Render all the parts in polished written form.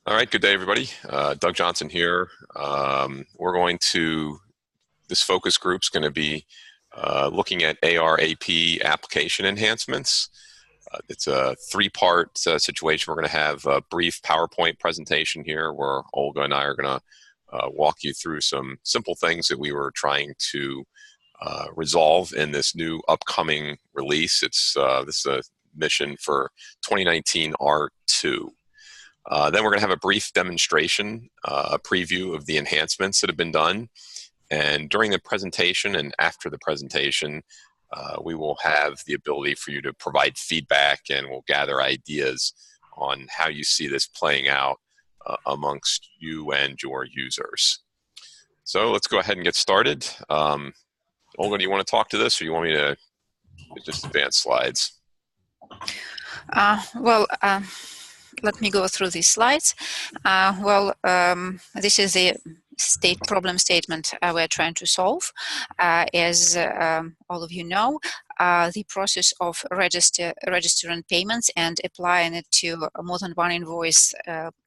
All right, good day, everybody. Doug Johnson here. This focus group's going to be looking at AR/AP application enhancements. It's a three-part situation. We're going to have a brief PowerPoint presentation here where Olga and I are going to walk you through some simple things that we were trying to resolve in this new upcoming release. This is a mission for 2019 R2. Then we're going to have a brief demonstration, a preview of the enhancements that have been done. And during the presentation and after the presentation, we will have the ability for you to provide feedback, and we'll gather ideas on how you see this playing out amongst you and your users. So let's go ahead and get started. Olga, do you want to talk to this, or you want me to just advance slides? Let me go through these slides. This is the problem statement we're trying to solve. As all of you know, the process of registering payments and applying it to more than one invoice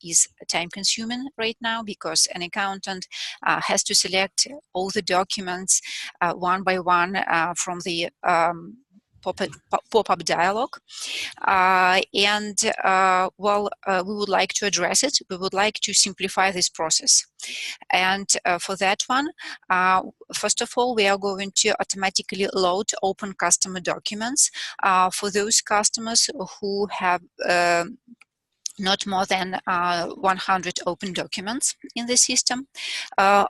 is time-consuming right now, because an accountant has to select all the documents one by one from the pop-up dialog, we would like to address it. We would like to simplify this process, and for that one, first of all, we are going to automatically load open customer documents for those customers who have not more than 100 open documents in the system. We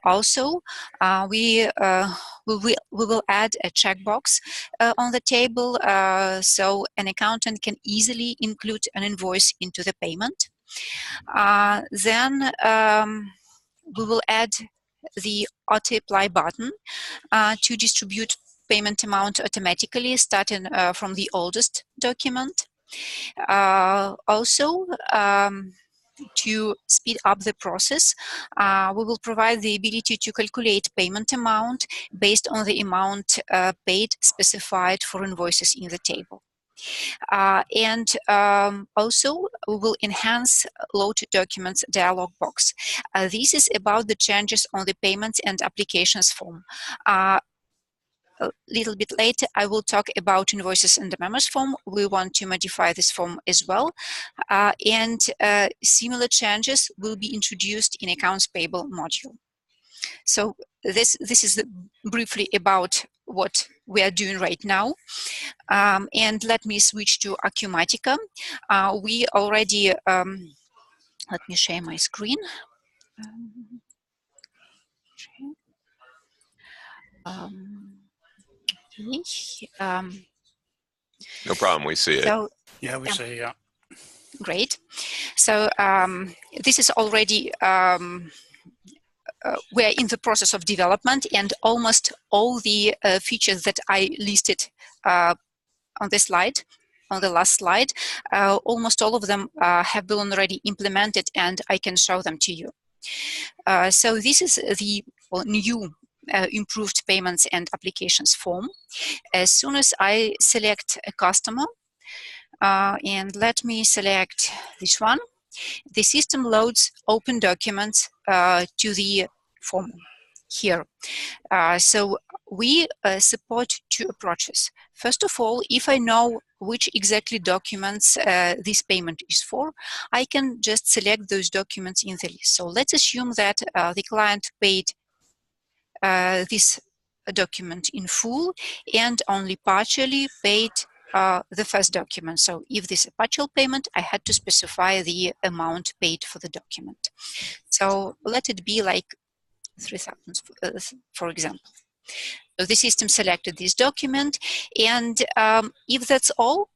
will add a checkbox on the table, so an accountant can easily include an invoice into the payment. Then we will add the auto-apply button to distribute payment amount automatically, starting from the oldest document. To speed up the process, we will provide the ability to calculate payment amount based on the amount paid specified for invoices in the table. We will enhance load documents dialog box. This is about the changes on the payments and applications form. A little bit later, I will talk about invoices and the members form. We want to modify this form as well, and similar changes will be introduced in accounts payable module. So this is briefly about what we are doing right now. And let me switch to Acumatica. We already, let me share my screen. No problem, we see it. Yeah, we see it, yeah. Great. So this is already, we're in the process of development, and almost all the features that I listed on the slide, on the last slide, almost all of them have been already implemented, and I can show them to you. So this is the new improved payments and applications form. As soon as I select a customer, and let me select this one, the system loads open documents to the form here. So we support two approaches. First of all, if I know which exactly documents this payment is for, I can just select those documents in the list. So let's assume that the client paid this document in full and only partially paid the first document. So if this is a partial payment, I had to specify the amount paid for the document. So let it be like 3,000, for example. So the system selected this document, and if that's all,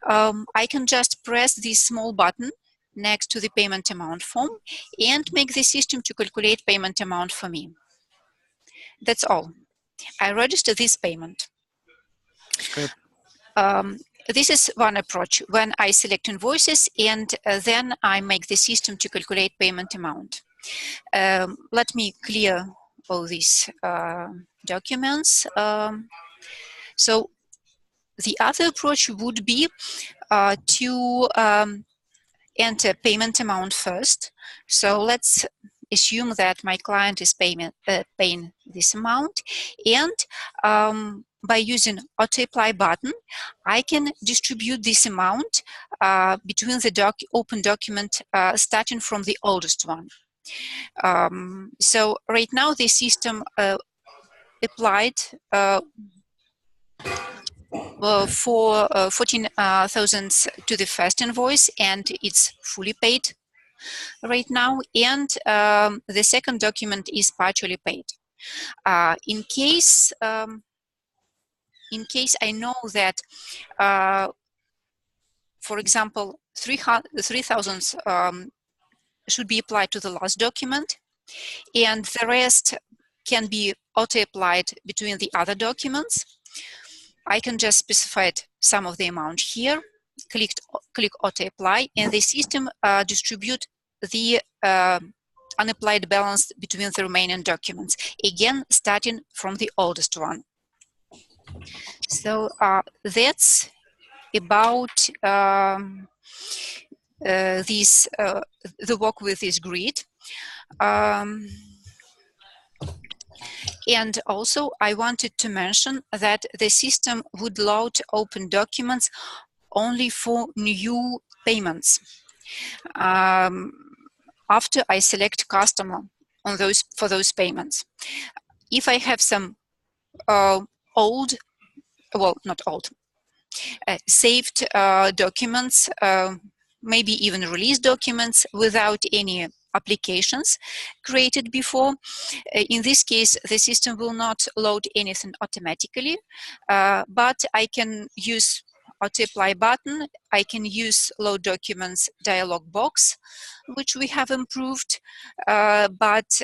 I can just press this small button next to the payment amount form and make the system to calculate payment amount for me. That's all. I register this payment. Good. This is one approach when I select invoices, and then I make the system to calculate payment amount. Let me clear all these documents. So the other approach would be to enter payment amount first. So let's assume that my client is paying this amount, and by using auto apply button, I can distribute this amount between the open document starting from the oldest one. So right now the system applied for 14,000 to the first invoice, and it's fully paid right now, and the second document is partially paid. In case I know that, for example, 3,000 should be applied to the last document, and the rest can be auto-applied between the other documents, I can just specify some of the amount here, click auto-apply, and the system distribute the unapplied balance between the remaining documents, again starting from the oldest one. So that's about the work with this grid. And also I wanted to mention that the system would load open documents only for new payments. After I select customer on for those payments. If I have some saved documents, maybe even release documents without any applications created before, in this case the system will not load anything automatically, but I can use auto apply button, I can use load documents dialog box, which we have improved, but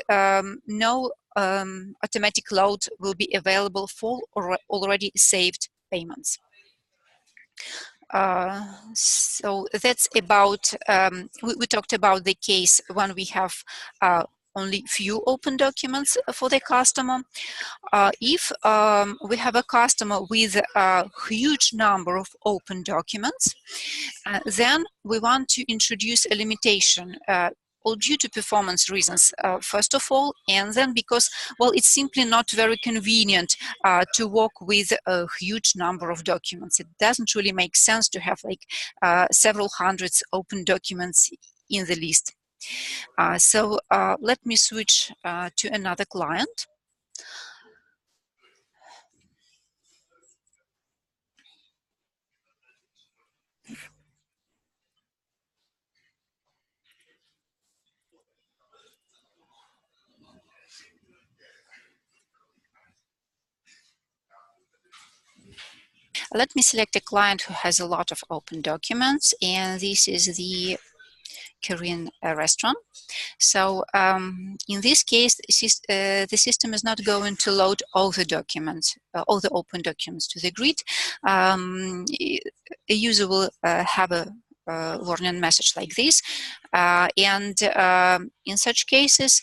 no automatic load will be available for already saved payments. So that's about, we talked about the case when we have only few open documents for the customer. If we have a customer with a huge number of open documents, then we want to introduce a limitation, all due to performance reasons, first of all, and then because, well, it's simply not very convenient to work with a huge number of documents. It doesn't really make sense to have like several hundreds open documents in the list. So let me switch to another client. Let me select a client who has a lot of open documents, and this is the Korean restaurant. So in this case, the system is not going to load all the documents, all the open documents to the grid. A user will have a warning message like this, and in such cases,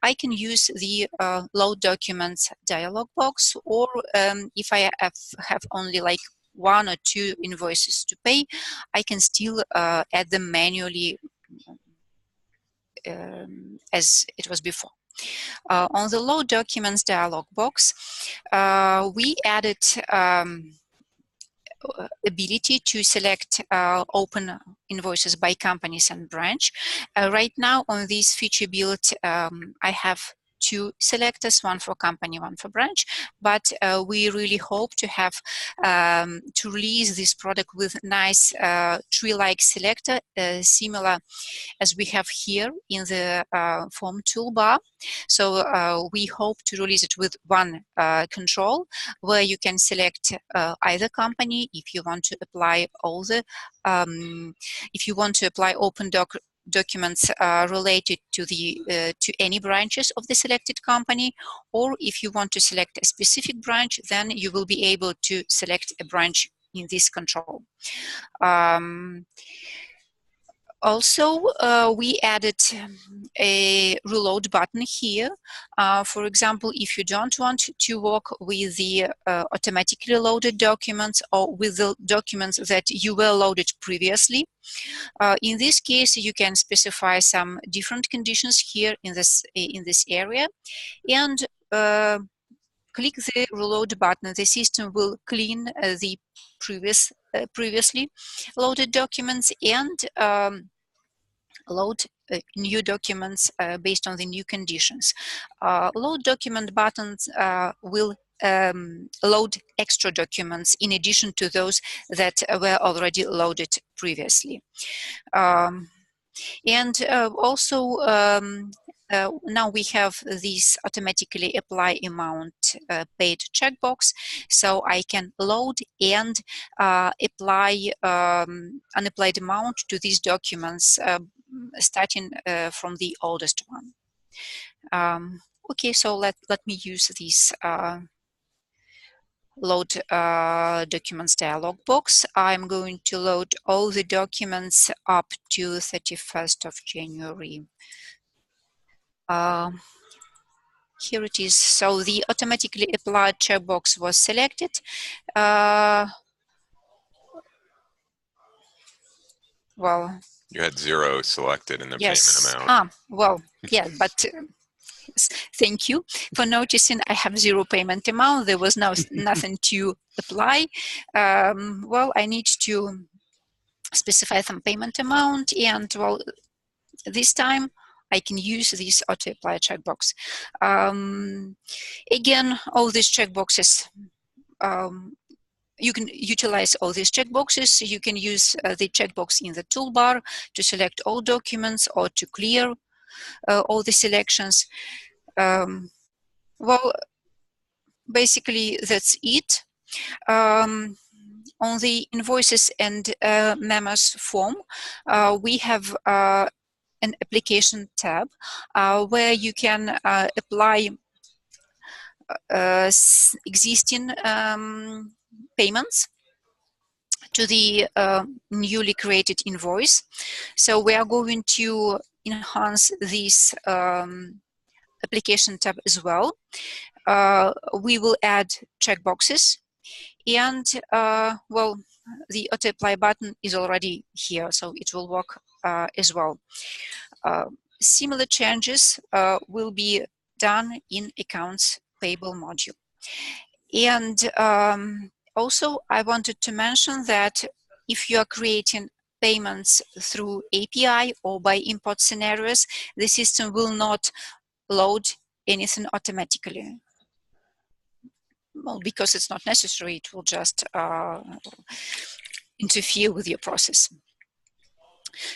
I can use the load documents dialog box, or if I have only like 1 or 2 invoices to pay, I can still add them manually as it was before. On the load documents dialog box, we added ability to select open invoices by companies and branch. Right now on this feature build, I have 2 selectors, one for company, one for branch, but we really hope to have to release this product with nice tree-like selector, similar as we have here in the form toolbar. So we hope to release it with one control, where you can select either company if you want to apply all the if you want to apply open documents related to the to any branches of the selected company, or if you want to select a specific branch, then you will be able to select a branch in this control. Also, we added a reload button here. For example, if you don't want to work with the automatically loaded documents or with the documents that you were loaded previously, in this case, you can specify some different conditions here in this area, and click the reload button. The system will clean the previously loaded documents and load new documents based on the new conditions. Load document buttons will load extra documents in addition to those that were already loaded previously. Now we have this automatically apply amount paid checkbox, so I can load and apply unapplied amount to these documents starting from the oldest one. Okay, so let me use this load documents dialog box. I'm going to load all the documents up to 31st of January. Here it is. So the automatically applied checkbox was selected. Well, you had 0 selected in the yes. payment amount. Well, yeah, but thank you for noticing. I have 0 payment amount. There was nothing to apply. Well, I need to specify some payment amount, and well, this time I can use this auto apply checkbox. Again, all these checkboxes, you can utilize all these checkboxes. You can use the checkbox in the toolbar to select all documents or to clear all the selections. Well, basically that's it. On the invoices and memos form, we have an application tab where you can apply existing payments to the newly created invoice. So we are going to enhance this application tab as well. We will add checkboxes, and well, the auto apply button is already here, so it will work as well. Similar changes will be done in accounts payable module. And also I wanted to mention that if you are creating payments through API or by import scenarios, the system will not load anything automatically. Well, because it's not necessary, it will just interfere with your process.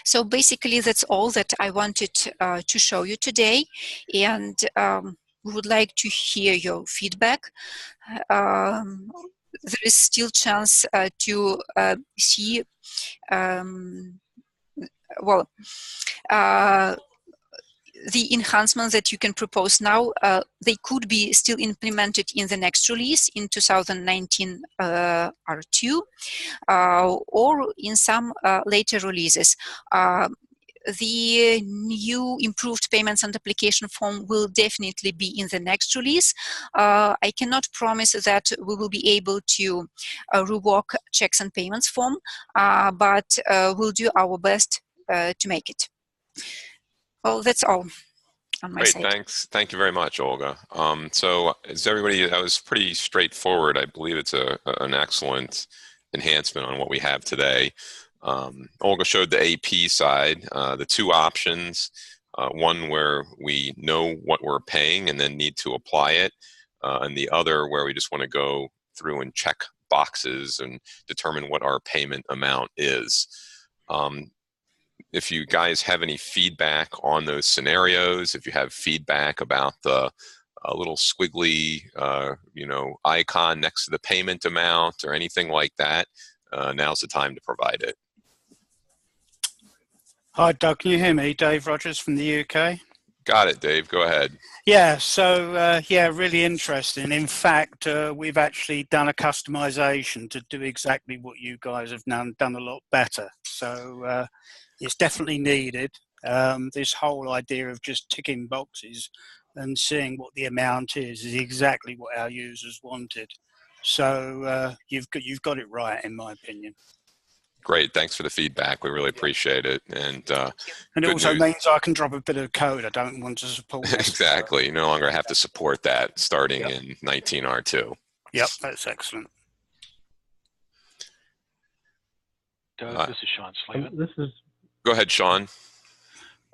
So basically that's all that I wanted to show you today, and we would like to hear your feedback. There is still chance to see well, the enhancements that you can propose now, they could be still implemented in the next release in 2019 R2 or in some later releases. The new improved payments and application form will definitely be in the next release. I cannot promise that we will be able to rework checks and payments form, but we'll do our best to make it. Well, that's all on my side. Great, thanks. Thank you very much, Olga. So as everybody, that was pretty straightforward. I believe it's an excellent enhancement on what we have today. Olga showed the AP side, the 2 options, one where we know what we're paying and then need to apply it, and the other where we just want to go through and check boxes and determine what our payment amount is. If you guys have any feedback on those scenarios, if you have feedback about the little squiggly icon next to the payment amount or anything like that, now's the time to provide it. Hi, Doug. Can you hear me? Dave Rogers from the UK. Got it, Dave. Go ahead. Yeah, so yeah, really interesting. In fact, we've actually done a customization to do exactly what you guys have done a lot better. So it's definitely needed. This whole idea of just ticking boxes and seeing what the amount is exactly what our users wanted. So you've got it right, in my opinion. Great, thanks for the feedback. We really appreciate it. And And it good also news. means I can drop a bit of code I don't want to support necessarily. Exactly. You no longer have to support that starting in 19R2. Yep, that's excellent. Doug, this is Sean Slavin. Go ahead, Sean.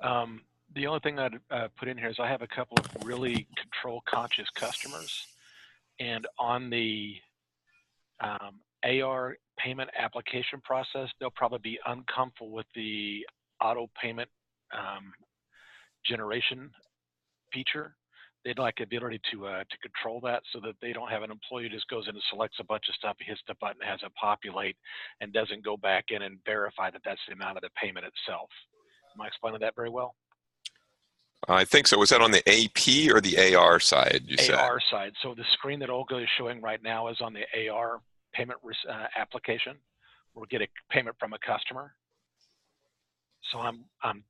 The only thing I'd put in here is I have a couple of really control-conscious customers, and on the AR payment application process, they'll probably be uncomfortable with the auto payment generation feature. They'd like the ability to control that so that they don't have an employee who just goes in and selects a bunch of stuff, hits the button, has it populate, and doesn't go back in and verify that that's the amount of the payment itself. Am I explaining that very well? I think so. Was that on the AP or the AR side, you said? AR side. So the screen that Olga is showing right now is on the AR payment application. We'll get a payment from a customer. So I'm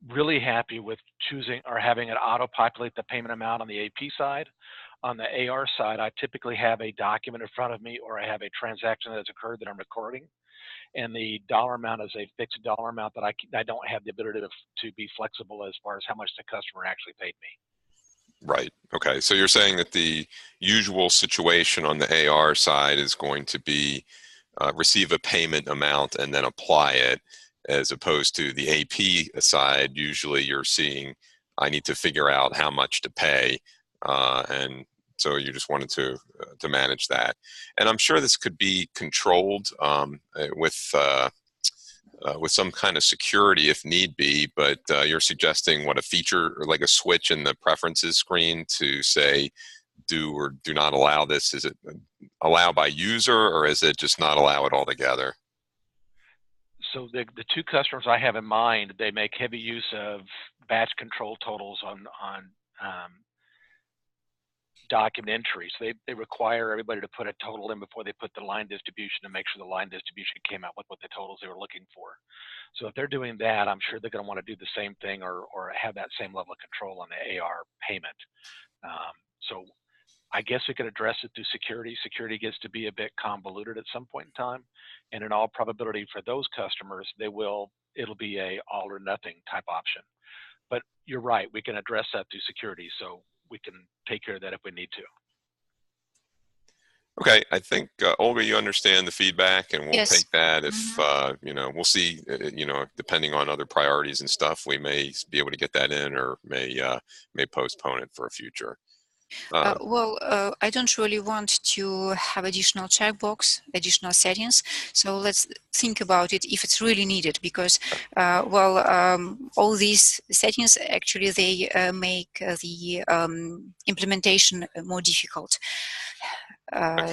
really happy with choosing or having it auto-populate the payment amount on the AP side. On the AR side, I typically have a document in front of me, or I have a transaction that has occurred that I'm recording, and the dollar amount is a fixed dollar amount that I don't have the ability to be flexible as far as how much the customer actually paid me. Right. Okay. So you're saying that the usual situation on the AR side is going to be receive a payment amount and then apply it, as opposed to the AP side. Usually you're seeing, I need to figure out how much to pay, and so you just wanted to manage that. And I'm sure this could be controlled with some kind of security if need be, but you're suggesting what, a feature or like a switch in the preferences screen to say do or do not allow this? Is it allow by user, or is it just not allow it altogether? So the two customers I have in mind, they make heavy use of batch control totals on document entry. So they require everybody to put a total in before they put the line distribution to make sure the line distribution came out with what the totals they were looking for. So if they're doing that, I'm sure they're going to want to do the same thing or have that same level of control on the AR payment. So I guess we could address it through security. Security gets to be a bit convoluted at some point in time, and in all probability for those customers, it'll be a all or nothing type option. But you're right, we can address that through security, so we can take care of that if we need to. Okay, I think Olga, you understand the feedback, and we'll Yes. take that. If we'll see. Depending on other priorities and stuff, we may be able to get that in, or may postpone it for a future. I don't really want to have additional checkbox, additional settings. So let's think about it if it's really needed, because, all these settings actually they make the implementation more difficult.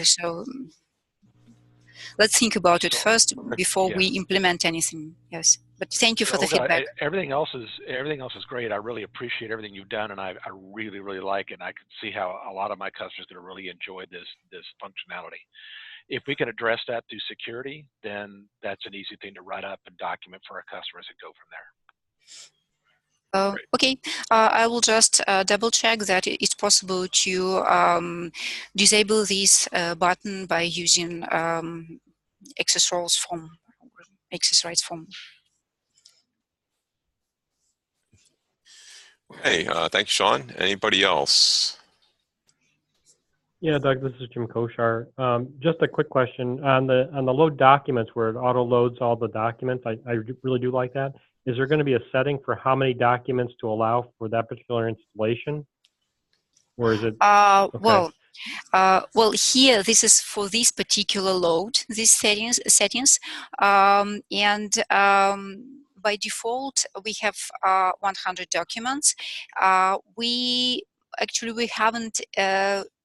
So let's think about it first before we implement anything. Yes, but thank you for the feedback. Everything else is great. I really appreciate everything you've done, and I really like it. And I can see how a lot of my customers are going to really enjoy this functionality. If we can address that through security, then that's an easy thing to write up and document for our customers and go from there. Okay, I will just double check that it's possible to disable this button by using access roles form, access rights form. Okay, thank you, Sean. Anybody else? Yeah, Doug, this is Jim Koshar. Just a quick question on the load documents where it auto loads all the documents. I really do like that. Is there going to be a setting for how many documents to allow for that particular installation, or is it? Okay. Well, here this is for this particular load, these settings, and by default we have 100 documents. We haven't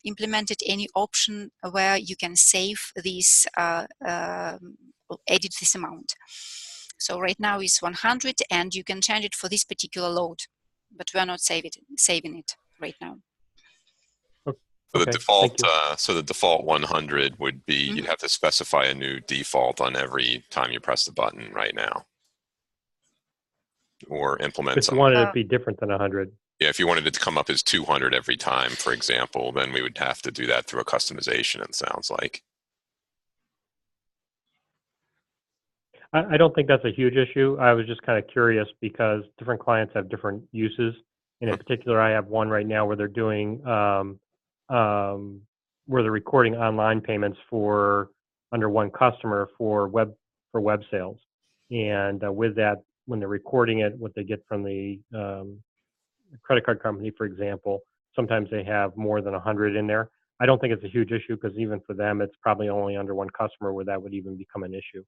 implemented any option where you can save this, edit this amount. So right now it's 100, and you can change it for this particular load, but we're not saving it right now. So the default, the default 100 would be, you'd have to specify a new default on every time you press the button right now. or implement If you some. wanted it to be different than 100. Yeah, if you wanted it to come up as 200 every time, for example, then we would have to do that through a customization, it sounds like. I don't think that's a huge issue. I was just kind of curious because different clients have different uses. And in particular, I have one right now where they're doing, where they're recording online payments for under one customer for web sales. And with that, when they're recording it, what they get from the credit card company, for example, sometimes they have more than 100 in there. I don't think it's a huge issue because even for them, it's probably only under one customer where that would even become an issue.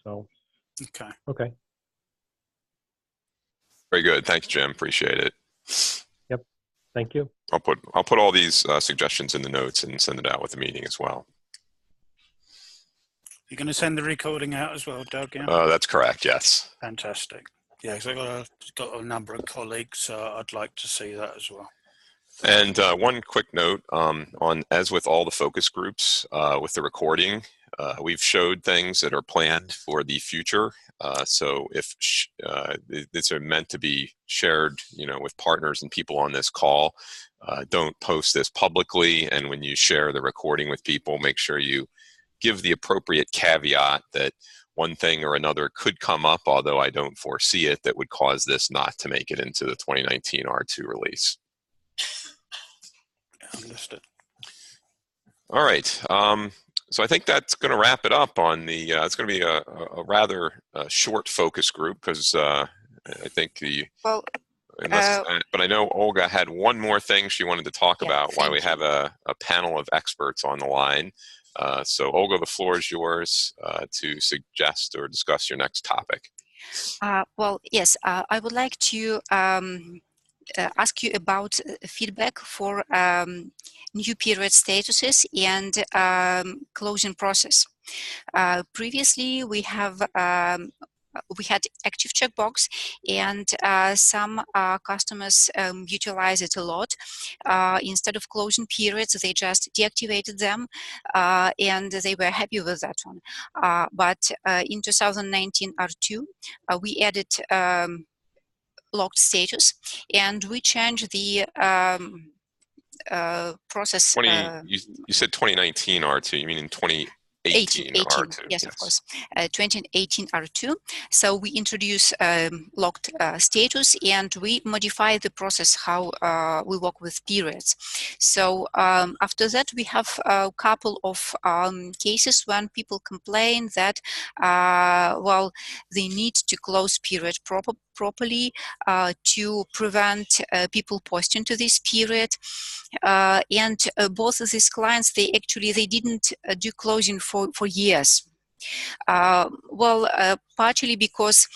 So, okay. Very good. Thank you, Jim. Appreciate it. Yep. Thank you. I'll put all these suggestions in the notes and send it out with the meeting as well. You're going to send the recording out as well, Doug? Yeah. That's correct. Yes. Fantastic. Yeah, because I've got a number of colleagues, so I'd like to see that as well. And one quick note on, as with all the focus groups, with the recording, we've showed things that are planned for the future. So if these are meant to be shared, with partners and people on this call, don't post this publicly. And when you share the recording with people, make sure you give the appropriate caveat that one thing or another could come up, although I don't foresee it, that would cause this not to make it into the 2019 R2 release. Understood. All right. So I think that's going to wrap it up on the, it's going to be a rather short focus group because I think but I know Olga had one more thing she wanted to talk about while we have a panel of experts on the line. So Olga, the floor is yours to suggest or discuss your next topic. Well, yes, I would like to ask you about feedback for new period statuses and closing process. Previously, we had active checkbox, and some customers utilize it a lot. Instead of closing periods, they just deactivated them, and they were happy with that one. But in 2019 R2, we added locked status, and we changed the process. You said 2019 R2, you mean in 2018 R2? Yes, of course. 2018 R2. So we introduce locked status, and we modify the process how we work with periods. So after that, we have a couple of cases when people complain that, well, they need to close period properly to prevent people posting to this period. And both of these clients, they didn't do closing for years. Partially because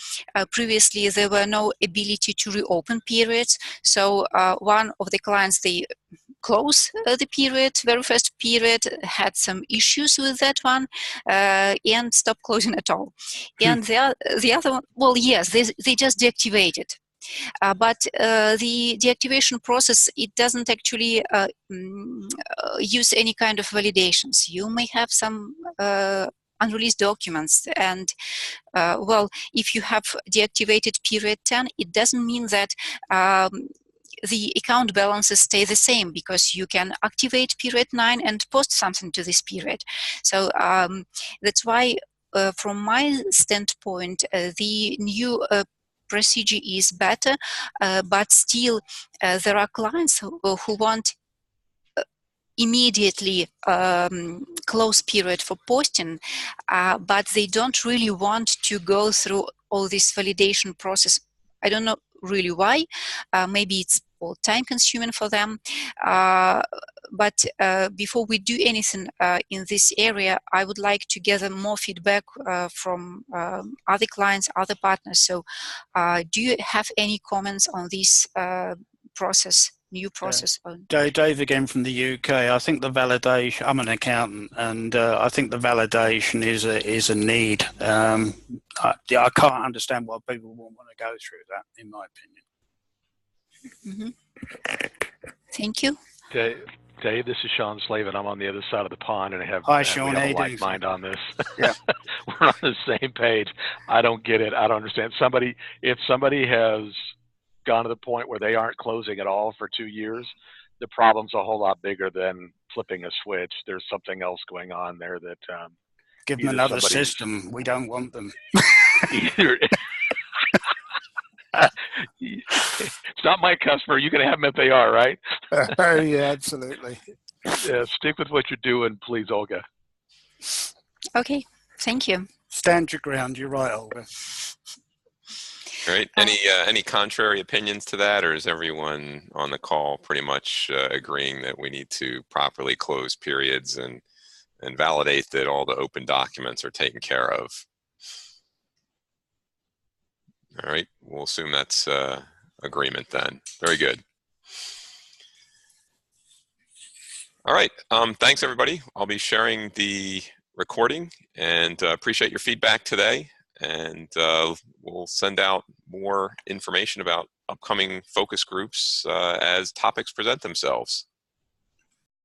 previously there were no ability to reopen periods. So one of the clients, they closed the period, very first period, had some issues with that one, and stopped closing at all. And the other one, well, yes, they just deactivated. But the deactivation process, it doesn't actually use any kind of validations. You may have some unreleased documents, and well, if you have deactivated period 10, it doesn't mean that the account balances stay the same, because you can activate period 9 and post something to this period. So that's why, from my standpoint, the new procedure is better, but still there are clients who want immediately close period for posting, but they don't really want to go through all this validation process. I don't know really why. Maybe it's all time consuming for them. But before we do anything in this area, I would like to gather more feedback from other clients, other partners. So do you have any comments on this process? New process. Dave again from the UK. I think the validation, I'm an accountant, and I think the validation is a need. I can't understand why people won't want to go through that, in my opinion. Thank you. Dave, this is Sean Slavin. I'm on the other side of the pond, and Hi, Sean. we have How a you like doing? mind on this. Yeah. We're on the same page. I don't get it. I don't understand. If somebody has gone to the point where they aren't closing at all for 2 years, the problem's a whole lot bigger than flipping a switch. There's something else going on there that Give them another system. We don't want them. either. It's not my customer. You can have them if they are, right? Yeah, absolutely. Yeah, stick with what you're doing, please, Olga. Okay, thank you. Stand your ground. You're right, Olga. All right. Any contrary opinions to that, or is everyone on the call pretty much agreeing that we need to properly close periods and validate that all the open documents are taken care of? All right. We'll assume that's agreement then. Very good. All right. Thanks, everybody. I'll be sharing the recording and appreciate your feedback today. And we'll send out more information about upcoming focus groups as topics present themselves.